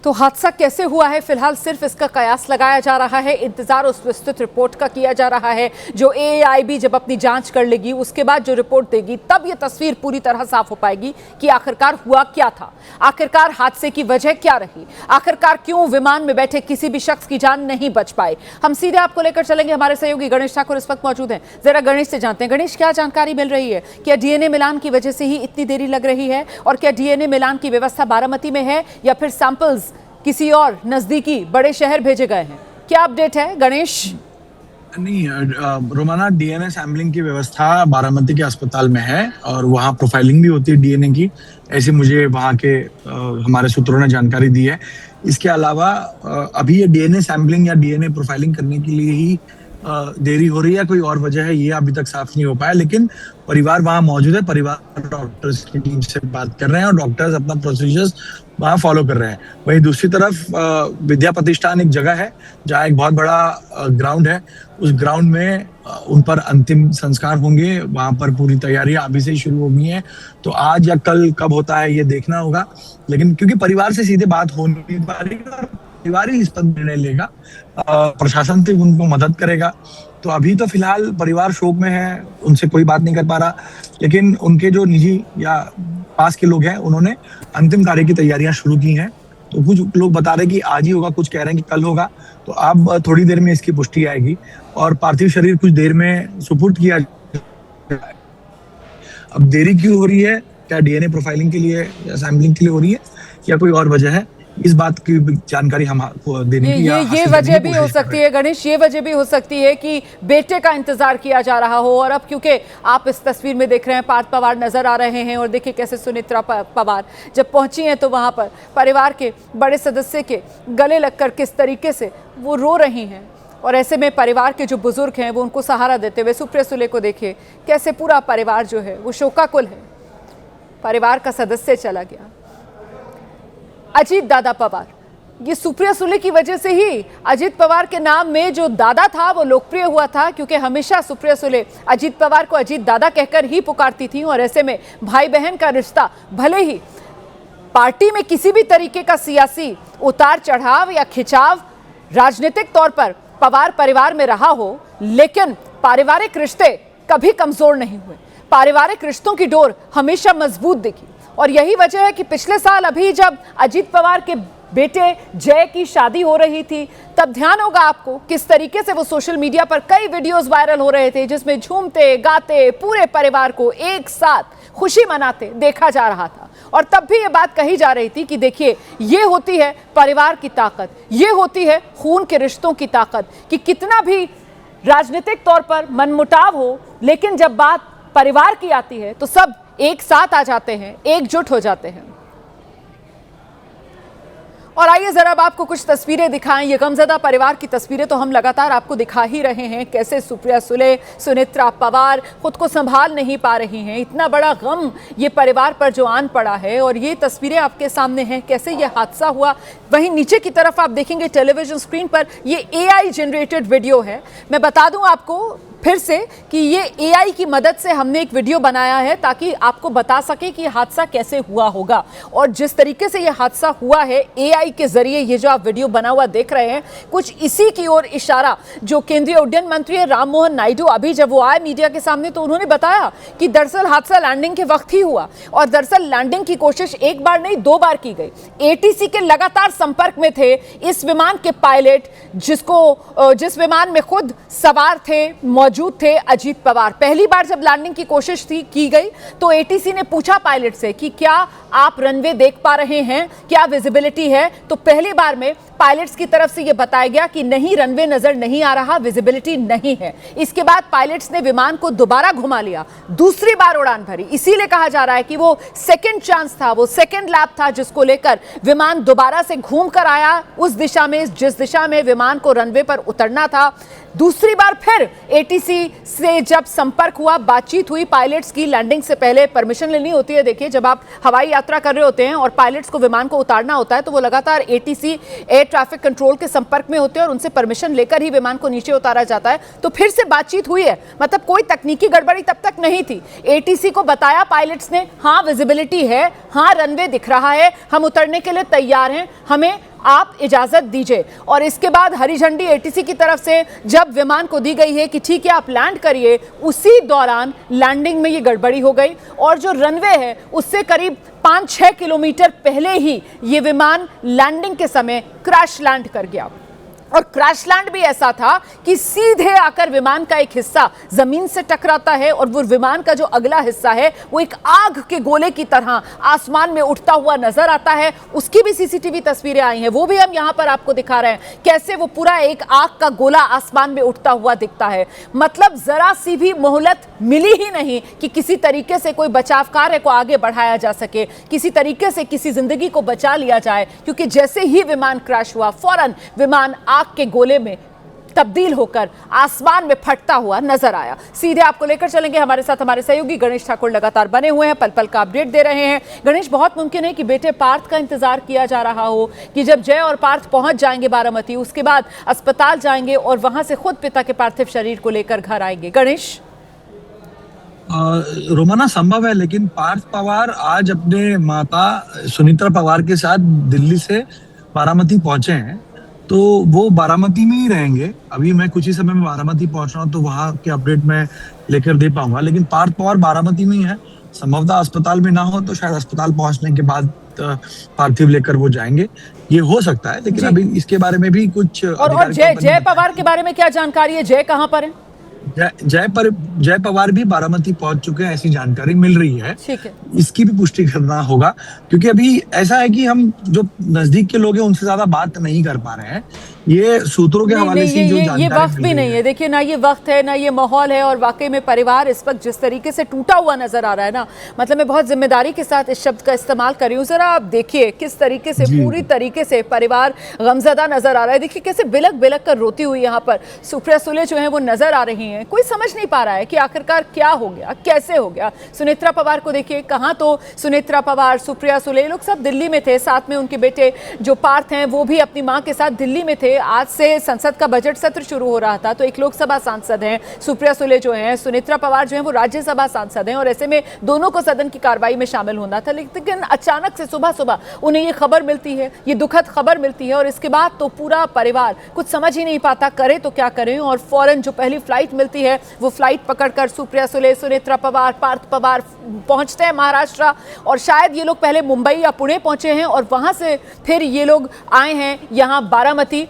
तो हादसा कैसे हुआ है, फिलहाल सिर्फ इसका कयास लगाया जा रहा है। इंतजार उस विस्तृत रिपोर्ट का किया जा रहा है जो एएआईबी जब अपनी जांच कर लेगी, उसके बाद जो रिपोर्ट देगी तब ये तस्वीर पूरी तरह साफ हो पाएगी कि आखिरकार हुआ क्या था, आखिरकार हादसे की वजह क्या रही, आखिरकार क्यों विमान में बैठे किसी भी शख्स की जान नहीं बच पाई। हम सीधे आपको लेकर चलेंगे, हमारे सहयोगी गणेश ठाकुर इस वक्त मौजूद हैं। जरा गणेश से जानते हैं, गणेश क्या जानकारी मिल रही है? क्या डीएनए मिलान की वजह से ही इतनी देरी लग रही है, और क्या डीएनए मिलान की व्यवस्था बारामती में है या फिर सैंपल्स किसी और नजदीकी बड़े शहर भेजे गए हैं? क्या अपडेट है गणेश? नहीं रोमाना, डीएनए सैम्पलिंग की व्यवस्था बारामती के अस्पताल में है और वहाँ प्रोफाइलिंग भी होती है डीएनए की, ऐसे मुझे वहाँ के हमारे सूत्रों ने जानकारी दी है। इसके अलावा अभी ये डीएनए सैम्पलिंग या डीएनए प्रोफाइलिंग करने के लिए ही देरी हो रही है, कोई और वजह है ये अभी तक साफ नहीं हो पाया। लेकिन परिवार वहाँ मौजूद है, परिवार डॉक्टर्स की टीम से बात कर रहे हैं और डॉक्टर्स अपना प्रोसीजर्स वहाँ फॉलो कर रहे हैं। वहीं दूसरी तरफ विद्या प्रतिष्ठान एक जगह है जहाँ एक बहुत बड़ा ग्राउंड है, उस ग्राउंड में उन पर अंतिम संस्कार होंगे। वहाँ पर पूरी तैयारियां अभी से ही शुरू हो गई हैं, तो आज या कल कब होता है ये देखना होगा। लेकिन क्योंकि परिवार से सीधे बात हो नहीं पा रही, परिवार ही इस पर निर्णय लेगा, प्रशासन से उनको मदद करेगा। तो अभी तो फिलहाल परिवार शोक में है, उनसे कोई बात नहीं कर पा रहा। लेकिन उनके जो निजी या पास के लोग हैं, उन्होंने अंतिम कार्य की तैयारियां शुरू की हैं। तो कुछ लोग बता रहे हैं कि आज ही होगा, कुछ कह रहे हैं कि कल होगा। तो अब थोड़ी देर में इसकी पुष्टि आएगी और पार्थिव शरीर कुछ देर में सुपुर्द किया जाएगा। अब देरी क्यों हो रही है? क्या डीएनए प्रोफाइलिंग के लिए या सैम्पलिंग के लिए हो रही है या कोई और वजह है? इस बात की जानकारी हम आपको देने की ये वजह भी हो सकती है गणेश, ये वजह भी हो सकती है कि बेटे का इंतजार किया जा रहा हो। और अब क्योंकि आप इस तस्वीर में देख रहे हैं पार्थ पवार नजर आ रहे हैं, और देखिए कैसे सुनेत्रा पवार जब पहुंची हैं तो वहां पर परिवार के बड़े सदस्य के गले लगकर किस तरीके से वो रो रही हैं। और ऐसे में परिवार के जो बुजुर्ग हैं वो उनको सहारा देते हुए, सुप्रिया सुले को देखिए कैसे पूरा परिवार जो है वो शोकाकुल है, परिवार का सदस्य चला गया। अजीत दादा पवार, ये सुप्रिया सुले की वजह से ही अजीत पवार के नाम में जो दादा था वो लोकप्रिय हुआ था, क्योंकि हमेशा सुप्रिया सुले अजीत पवार को अजीत दादा कहकर ही पुकारती थी। और ऐसे में भाई बहन का रिश्ता, भले ही पार्टी में किसी भी तरीके का सियासी उतार चढ़ाव या खिंचाव राजनीतिक तौर पर पवार परिवार में रहा हो, लेकिन पारिवारिक रिश्ते कभी कमजोर नहीं हुए। पारिवारिक रिश्तों की डोर हमेशा मजबूत दिखी। और यही वजह है कि पिछले साल अभी जब अजीत पवार के बेटे जय की शादी हो रही थी, तब ध्यान होगा आपको किस तरीके से वो सोशल मीडिया पर कई वीडियोस वायरल हो रहे थे जिसमें झूमते गाते पूरे परिवार को एक साथ खुशी मनाते देखा जा रहा था। और तब भी ये बात कही जा रही थी कि देखिए, ये होती है परिवार की ताकत, ये होती है खून के रिश्तों की ताकत, कि कितना भी राजनीतिक तौर पर मनमुटाव हो, लेकिन जब बात परिवार की आती है तो सब एक साथ आ जाते हैं, एकजुट हो जाते हैं। और आइए जरा अब आपको कुछ तस्वीरें दिखाएं। ये गमज़दा परिवार की तस्वीरें तो हम लगातार आपको दिखा ही रहे हैं, कैसे सुप्रिया सुले, सुनेत्रा पवार खुद को संभाल नहीं पा रही हैं। इतना बड़ा गम ये परिवार पर जो आन पड़ा है, और ये तस्वीरें आपके सामने हैं कैसे ये हादसा हुआ। वहीं नीचे की तरफ आप देखेंगे टेलीविजन स्क्रीन पर ये एआई जनरेटेड वीडियो है। मैं बता दूं आपको फिर से कि ये एआई की मदद से हमने एक वीडियो बनाया है ताकि आपको बता सके कि हादसा कैसे हुआ होगा। और जिस तरीके से ये हादसा हुआ है एआई के जरिए, ये जो आप वीडियो बना हुआ देख रहे हैं, कुछ इसी की ओर इशारा जो केंद्रीय उड्डयन मंत्री राम मोहन नायडू अभी जब वो आए मीडिया के सामने, तो उन्होंने बताया कि दरअसल हादसा लैंडिंग के वक्त ही हुआ, और दरअसल लैंडिंग की कोशिश एक बार नहीं 2 बार की गई। एटीसी के लगातार संपर्क में थे इस विमान के पायलट, जिस विमान में खुद सवार थे, मौजूद थे अजीत पवार। पहली बार जब लैंडिंग की कोशिश की गई तो एटीसी ने पूछा पायलट से कि क्या आप रनवे देख पा रहे हैं, क्या विजिबिलिटी है? तो पहली बार में पायलट्स की तरफ से यह बताया गया कि नहीं, रनवे नजर नहीं आ रहा, विजिबिलिटी नहीं है। इसके बाद पायलट्स ने विमान को दोबारा घुमा लिया, दूसरी बार उड़ान भरी। इसीलिए कहा जा रहा है कि वो सेकंड चांस था, वो सेकंड लैप था, जिसको लेकर विमान दोबारा से घूम कर आया उस दिशा में जिस दिशा में विमान को रनवे पर उतरना था। दूसरी बार फिर एटीसी से जब संपर्क हुआ, बातचीत हुई पायलट्स की, लैंडिंग से पहले परमिशन लेनी होती है। देखिए, जब आप हवाई यात्रा कर रहे होते हैं और पायलट्स को विमान को उतारना होता है तो वो लगातार एटीसी एयर ट्रैफिक कंट्रोल के संपर्क में होते हैं और उनसे परमिशन लेकर ही विमान को नीचे उतारा जाता है। तो फिर से बातचीत हुई है, मतलब कोई तकनीकी गड़बड़ी तब तक नहीं थी। एटीसी को बताया पायलट्स ने, हाँ विजिबिलिटी है, हाँ रनवे दिख रहा है, हम उतरने के लिए तैयार हैं, हमें आप इजाजत दीजिए। और इसके बाद हरी झंडी एटीसी की तरफ से जब विमान को दी गई है कि ठीक है आप लैंड करिए, उसी दौरान लैंडिंग में ये गड़बड़ी हो गई और जो रनवे है उससे करीब 5-6 किलोमीटर पहले ही ये विमान लैंडिंग के समय क्रैश लैंड कर गया। और क्रैश लैंड भी ऐसा था कि सीधे आकर विमान का एक हिस्सा जमीन से टकराता है और वो विमान का जो अगला हिस्सा है वो एक आग के गोले की तरह आसमान में उठता हुआ नजर आता है। उसकी भी सीसीटीवी तस्वीरें आई हैं, वो भी हम यहां पर आपको दिखा रहे हैं कैसे वो पूरा एक आग का गोला आसमान में उठता हुआ दिखता है। मतलब जरा सी भी मोहलत मिली ही नहीं कि किसी तरीके से कोई बचाव कार्य को आगे बढ़ाया जा सके, किसी तरीके से किसी जिंदगी को बचा लिया जाए, क्योंकि जैसे ही विमान क्रैश हुआ फौरन विमान आग के गोले में तब्दील होकर आसमान में फटता हुआ नजर आया। सीधे आपको लेकर चलेंगे, हमारे साथ हमारे सहयोगी गणेश ठाकुर लगातार बने हुए हैं, पल पल का अपडेट दे रहे हैं। गणेश, बहुत मुमकिन है कि बेटे पार्थ का इंतजार किया जा रहा हो कि जब जय और पार्थ पहुंच जाएंगे बारामती, उसके बाद अस्पताल जाएंगे और वहां से खुद पिता के पार्थिव शरीर को लेकर घर आएंगे। गणेश, रोमाना संभव है, लेकिन पार्थ पवार आज अपने माता सुनित्रा पवार के साथ दिल्ली से बारामती पहुंचे हैं, तो वो बारामती में ही रहेंगे। अभी मैं कुछ ही समय में बारामती पहुंच रहा हूँ, तो वहां के अपडेट मैं लेकर दे पाऊंगा, लेकिन पार्थ पवार बारामती में ही है। संभवतः अस्पताल में ना हो तो शायद अस्पताल पहुंचने के बाद पार्थिव लेकर वो जाएंगे, ये हो सकता है। लेकिन अभी इसके बारे में भी कुछ और जय पवार के बारे में क्या जानकारी है? जय कहां पर है? जय पवार भी बारामती पहुंच चुके हैं, ऐसी जानकारी मिल रही है। ठीक है, इसकी भी पुष्टि करना होगा, क्योंकि अभी ऐसा है कि हम जो नजदीक के लोग हैं उनसे ज्यादा बात नहीं कर पा रहे हैं। ये सूत्रों के हवाले से जो जानकारी ये वक्त भी नहीं है। देखिए, ना ये वक्त है ना ये माहौल है, और वाकई में परिवार इस वक्त जिस तरीके से टूटा हुआ नजर आ रहा है ना, मतलब मैं बहुत जिम्मेदारी के साथ इस शब्द का इस्तेमाल कर रही हूँ। जरा आप देखिए किस तरीके से पूरी तरीके से परिवार गमजदा नजर आ रहा है। देखिए कैसे बिलक बिलक कर रोती हुई यहाँ पर सुप्रिया सुले जो है वो नजर आ रही हैं। कोई समझ नहीं पा रहा है कि आखिरकार क्या हो गया, कैसे हो गया। सुनेत्रा पवार को देखिए, कहाँ तो सुनेत्रा पवार, सुप्रिया सुले, ये लोग सब दिल्ली में थे, साथ में उनके बेटे जो पार्थ हैं वो भी अपनी माँ के साथ दिल्ली में थे। आज से संसद का बजट सत्र शुरू हो रहा था, तो एक लोकसभा सांसद हैं सुप्रिया सुले जो हैं, सुनेत्रा पवार जो हैं वो राज्यसभा सांसद हैं, और ऐसे में दोनों को सदन की कार्रवाई में शामिल होना था। लेकिन अचानक से सुबह सुबह उन्हें ये खबर मिलती है, ये दुखद खबर मिलती है, और इसके बाद तो पूरा परिवार कुछ समझ ही नहीं पाता करे तो क्या करें। और फौरन जो पहली फ्लाइट मिलती है वो फ्लाइट पकड़कर सुप्रिया सुले, सुनेत्रा पवार, पार्थ पवार पहुंचते हैं महाराष्ट्र, और शायद ये लोग पहले मुंबई या पुणे पहुंचे हैं और वहां से फिर ये लोग आए हैं यहाँ बारामती।